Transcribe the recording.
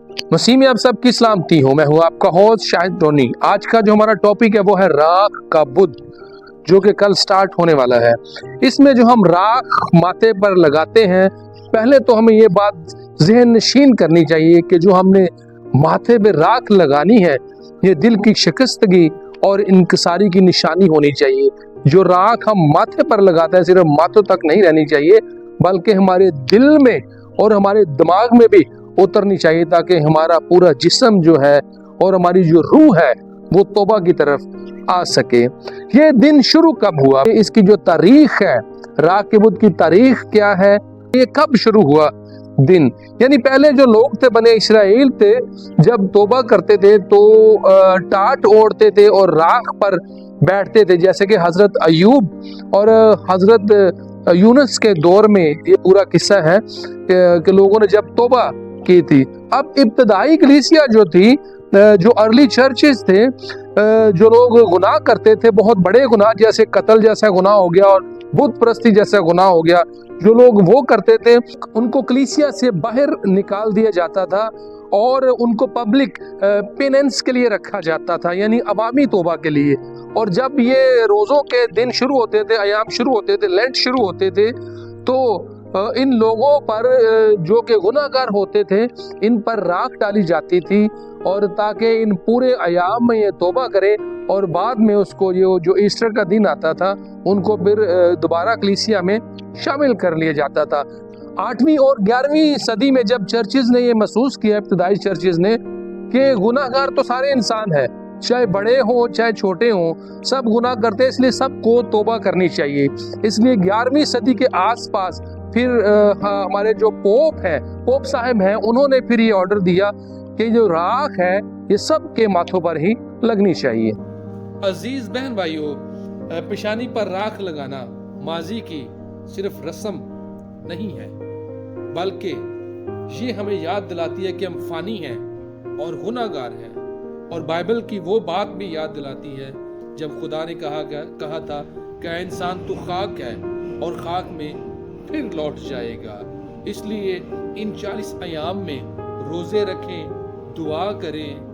मसीह में आप सबकी सलामती हो। मैं हूँ आपका होस्ट शाहिद टोनी। आज का जो हमारा टॉपिक है वो है राख का बुद्ध, जो कि कल स्टार्ट होने वाला है। इसमें जो हम राख माथे पर लगाते हैं, पहले तो हमें ये बात ज़हन नशीन करनी चाहिए कि जो हमने माथे पे राख लगानी है, ये दिल की शिकस्तगी और इंकिसारी की निशानी होनी चाहिए। जो राख हम माथे पर लगाते हैं सिर्फ माथों तक नहीं रहनी चाहिए, बल्कि हमारे दिल में और हमारे दिमाग में भी उतरनी चाहिए, ताकि हमारा पूरा जिस्म जो है और हमारी जो रूह है वो तौबा की तरफ आ सके। ये दिन शुरू कब हुआ, इसकी जो तारीख है, राख के बुद्ध की तारीख क्या है, ये कब शुरू हुआ दिन। यानी पहले जो लोग थे, बने इस्राएल थे, जब तौबा करते थे तो टाट ओढ़ते थे और राख पर बैठते थे, जैसे कि हजरत अयूब और हजरत यूनुस के दौर में ये पूरा किस्सा है कि लोगों ने जब तौबा की थी। अब इब्तदाई कलीसिया जो थी, जो अर्ली चर्चेस थे, जो लोग गुनाह करते थे, बहुत बड़े गुनाह जैसे कत्ल जैसा गुनाह हो गया और बुत परस्ती जैसा गुनाह हो गया, जो लोग वो करते थे उनको कलीसिया से बाहर निकाल दिया जाता था और उनको पब्लिक पेनेंस के लिए रखा जाता था, यानी अवामी तौबा के लिए। और जब ये रोज़ों के दिन शुरू होते थे, अयाम शुरू होते थे, लेंट शुरू होते थे, तो इन लोगों पर जो कि गुनाहगार होते थे, इन पर राख डाली जाती थी, और ताकि इन पूरे अयाम में ये तौबा करें और बाद में उसको ये जो ईस्टर का दिन आता था उनको फिर दोबारा कलीसिया में शामिल कर लिया जाता था। 8वीं और 11वीं सदी में जब चर्चेज ने ये महसूस किया, इब्तदाई चर्चेज ने, कि गुनाहगार तो सारे इंसान हैं, चाहे बड़े हों चाहे छोटे हों, सब गुनाह करते हैं, इसलिए सबको तौबा करनी चाहिए। इसलिए 11वीं सदी के आसपास फिर हमारे जो पोप साहब हैं, उन्होंने फिर ये ऑर्डर दिया कि जो राख है ये सबके माथों पर ही लगनी चाहिए। अजीज बहन भाइयों, पेशानी पर राख लगाना माजी की सिर्फ रस्म नहीं है, बल्कि ये हमें याद दिलाती है कि हम फानी हैं और गुनाहगार हैं, और बाइबल की वो बात भी याद दिलाती है जब खुदा ने कहा था कि इंसान तू खाक है और खाक में फिर लौट जाएगा। इसलिए इन 40 अयाम में रोजे रखें, दुआ करें,